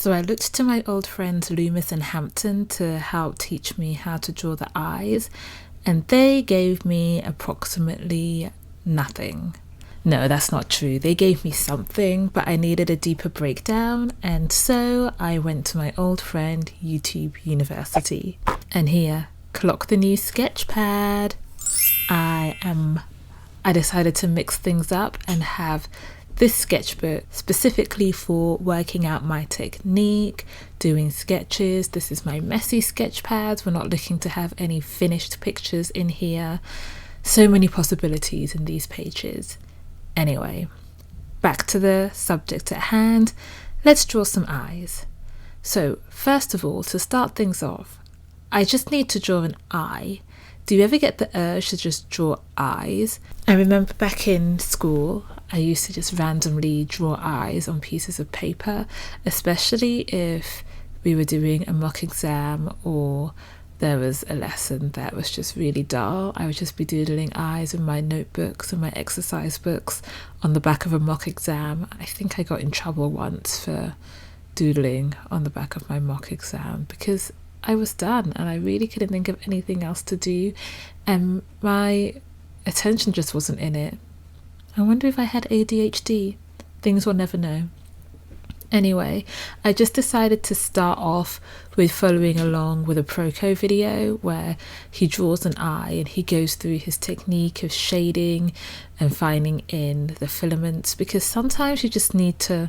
So I looked to my old friends Loomis and Hampton to help teach me how to draw the eyes, and they gave me approximately nothing. No, that's not true. They gave me something, but I needed a deeper breakdown, and so I went to my old friend YouTube University. And here, clock the new sketch pad. I decided to mix things up and have this sketchbook specifically for working out my technique, doing sketches. This is my messy sketch pads. We're not looking to have any finished pictures in here. So many possibilities in these pages. Anyway, back to the subject at hand. Let's draw some eyes. So first of all, to start things off, I just need to draw an eye. Do you ever get the urge to just draw eyes? I remember back in school, I used to just randomly draw eyes on pieces of paper, especially if we were doing a mock exam or there was a lesson that was just really dull. I would just be doodling eyes in my notebooks and my exercise books on the back of a mock exam. I think I got in trouble once for doodling on the back of my mock exam because I was done and I really couldn't think of anything else to do, and my attention just wasn't in it. I wonder if I had ADHD. Things we'll never know. Anyway, I just decided to start off with following along with a Proco video where he draws an eye and he goes through his technique of shading and finding in the filaments, because sometimes you just need to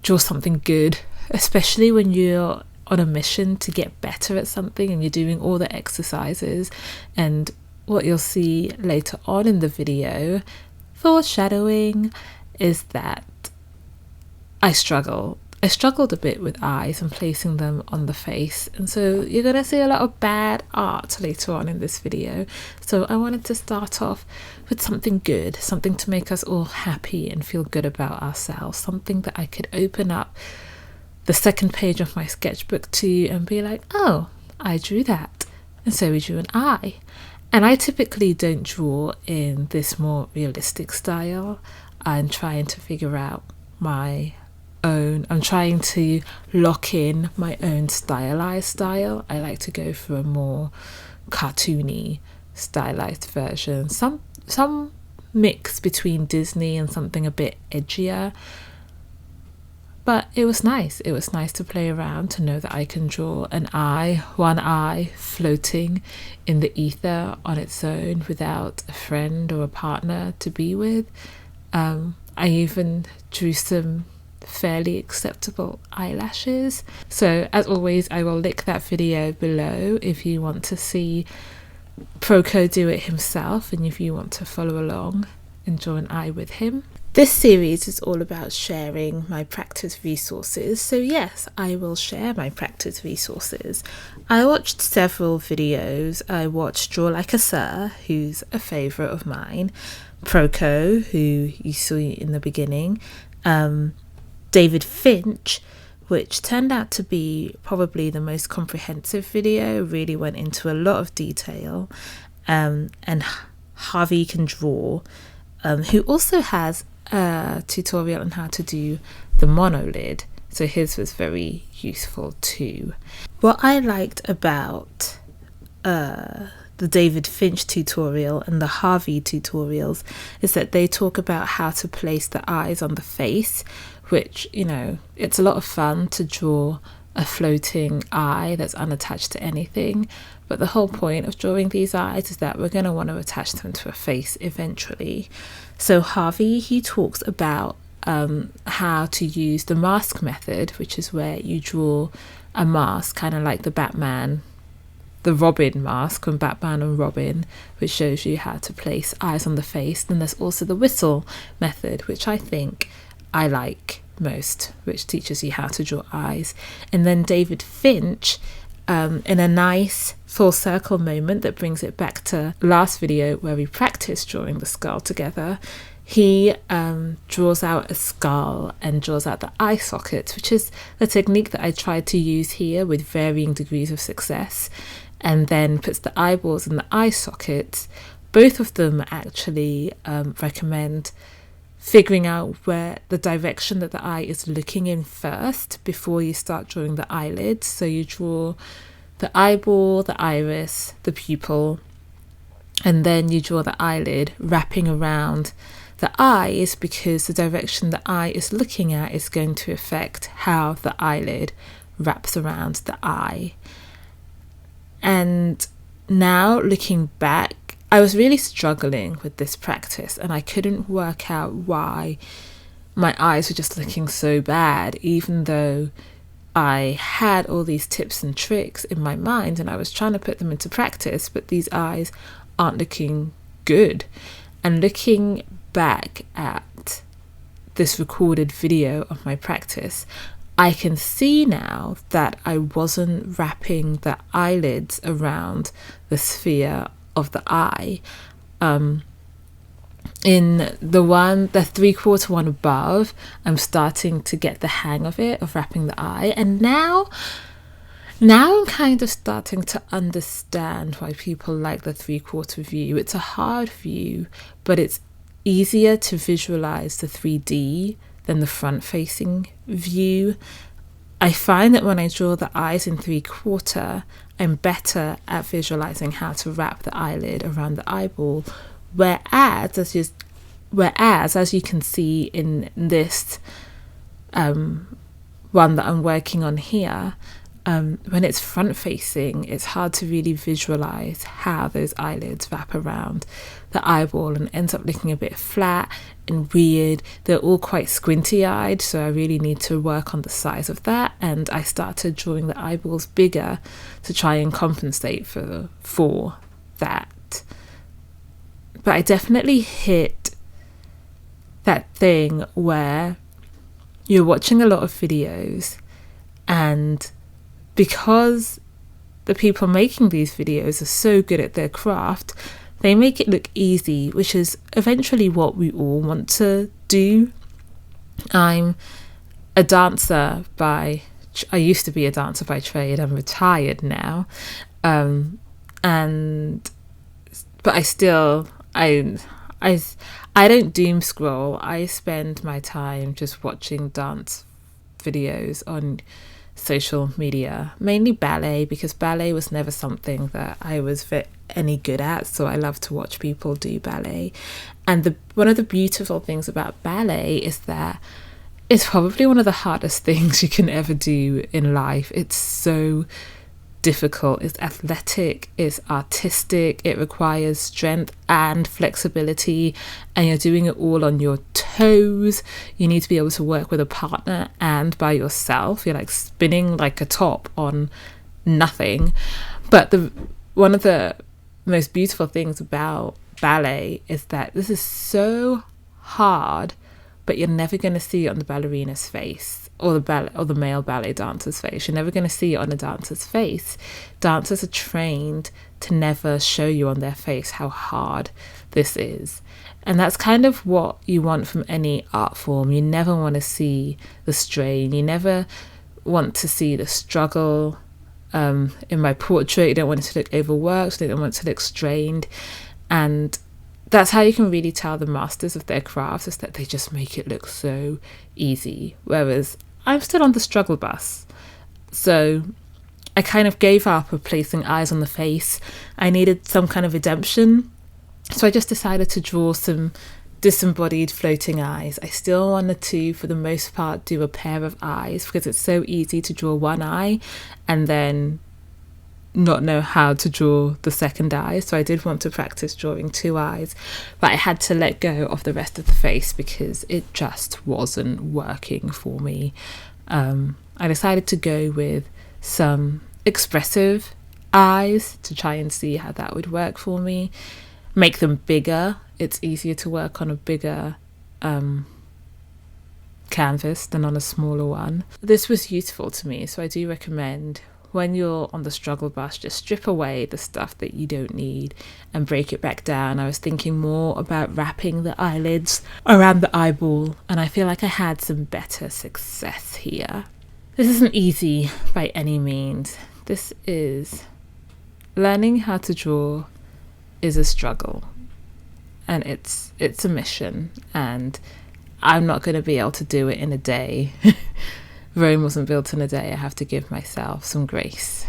draw something good, especially when you're on a mission to get better at something and you're doing all the exercises. And what you'll see later on in the video, foreshadowing, is that I struggled a bit with eyes and placing them on the face, and so you're gonna see a lot of bad art later on in this video. So I wanted to start off with something good, something to make us all happy and feel good about ourselves, something that I could open up the second page of my sketchbook to and be like, oh, I drew that, and so we drew an eye. And I typically don't draw in this more realistic style. I'm trying to figure out I'm trying to lock in my own stylized style. I like to go for a more cartoony stylized version, some mix between Disney and something a bit edgier. But it was nice to play around, to know that I can draw an eye, one eye floating in the ether on its own without a friend or a partner to be with. I even drew some fairly acceptable eyelashes. So as always, I will link that video below if you want to see Proco do it himself and if you want to follow along and draw an eye with him. This series is all about sharing my practice resources, so yes, I will share my practice resources. I watched several videos. I watched Draw Like a Sir, who's a favourite of mine, Proco, who you saw in the beginning, David Finch, which turned out to be probably the most comprehensive video, really went into a lot of detail, and Harvey Can Draw, who also has a tutorial on how to do the monolid, so his was very useful too. What I liked about the David Finch tutorial and the Harvey tutorials is that they talk about how to place the eyes on the face, which, you know, it's a lot of fun to draw a floating eye that's unattached to anything, but the whole point of drawing these eyes is that we're going to want to attach them to a face eventually. So Harvey, he talks about how to use the mask method, which is where you draw a mask, kind of like the Robin mask from Batman and Robin, which shows you how to place eyes on the face. Then there's also the whistle method, which I think I like most, which teaches you how to draw eyes. And then David Finch, in a nice full circle moment that brings it back to last video where we practiced drawing the skull together, he draws out a skull and draws out the eye sockets, which is the technique that I tried to use here with varying degrees of success, and then puts the eyeballs in the eye sockets. Both of them actually recommend figuring out where the direction that the eye is looking in first before you start drawing the eyelids. So you draw the eyeball, the iris, the pupil, and then you draw the eyelid, wrapping around the eyes, because the direction the eye is looking at is going to affect how the eyelid wraps around the eye. And now looking back, I was really struggling with this practice, and I couldn't work out why my eyes were just looking so bad, even though I had all these tips and tricks in my mind and I was trying to put them into practice, but these eyes aren't looking good. And looking back at this recorded video of my practice, I can see now that I wasn't wrapping the eyelids around the sphere of the eye. In the 3/4 one above, I'm starting to get the hang of it, of wrapping the eye, and now I'm kind of starting to understand why people like the 3/4 view. It's a hard view, but it's easier to visualize the 3D than the front-facing view. I find that when I draw the eyes in 3/4, I'm better at visualizing how to wrap the eyelid around the eyeball. Whereas, as you can see in this one that I'm working on here, when it's front-facing, it's hard to really visualize how those eyelids wrap around the eyeball, and ends up looking a bit flat and weird. They're all quite squinty-eyed, so I really need to work on the size of that, and I started drawing the eyeballs bigger to try and compensate for that. But I definitely hit that thing where you're watching a lot of videos, and because the people making these videos are so good at their craft, they make it look easy, which is eventually what we all want to do. I'm a dancer I used to be a dancer by trade. I'm retired now. But I don't doom scroll. I spend my time just watching dance videos on social media, mainly ballet, because ballet was never something that I was any good at, so I love to watch people do ballet. And one of the beautiful things about ballet is that it's probably one of the hardest things you can ever do in life. It's so difficult. It's athletic, it's artistic, it requires strength and flexibility, and you're doing it all on your toes. You need to be able to work with a partner and by yourself. You're like spinning like a top on nothing. But one of the most beautiful things about ballet is that this is so hard, but you're never going to see it on the ballerina's face, or the male ballet dancer's face. You're never going to see it on a dancer's face. Dancers are trained to never show you on their face how hard this is. And that's kind of what you want from any art form. You never want to see the strain. You never want to see the struggle. In my portrait, you don't want it to look overworked. You don't want it to look strained. And that's how you can really tell the masters of their craft, is that they just make it look so easy. Whereas I'm still on the struggle bus. So I kind of gave up with placing eyes on the face. I needed some kind of redemption. So I just decided to draw some disembodied floating eyes. I still wanted to, for the most part, do a pair of eyes, because it's so easy to draw one eye and then not know how to draw the second eye. So I did want to practice drawing two eyes, but I had to let go of the rest of the face because it just wasn't working for me. I decided to go with some expressive eyes to try and see how that would work for me. Make them bigger. It's easier to work on a bigger canvas than on a smaller one. This was useful to me, so I do recommend, when you're on the struggle bus, just strip away the stuff that you don't need and break it back down. I was thinking more about wrapping the eyelids around the eyeball, and I feel like I had some better success here. This isn't easy by any means. This is learning how to draw is a struggle, and it's a mission, and I'm not going to be able to do it in a day. Rome wasn't built in a day. I have to give myself some grace.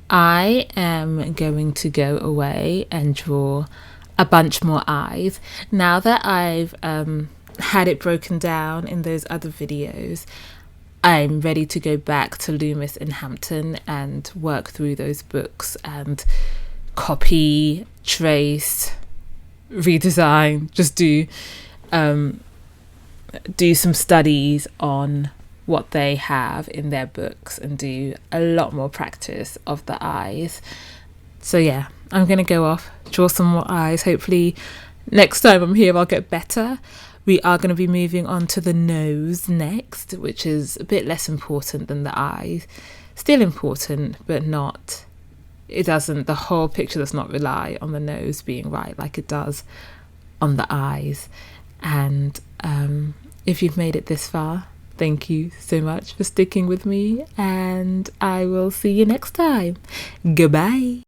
I am going to go away and draw a bunch more eyes. Now that I've had it broken down in those other videos, I'm ready to go back to Loomis and Hampton and work through those books and copy, trace, redesign, just do some studies on what they have in their books and do a lot more practice of the eyes. So yeah, I'm gonna go off, draw some more eyes. Hopefully next time I'm here I'll get better. We are going to be moving on to the nose next, which is a bit less important than the eyes. Still important, but not, the whole picture does not rely on the nose being right like it does on the eyes. And if you've made it this far, thank you so much for sticking with me, and I will see you next time. Goodbye.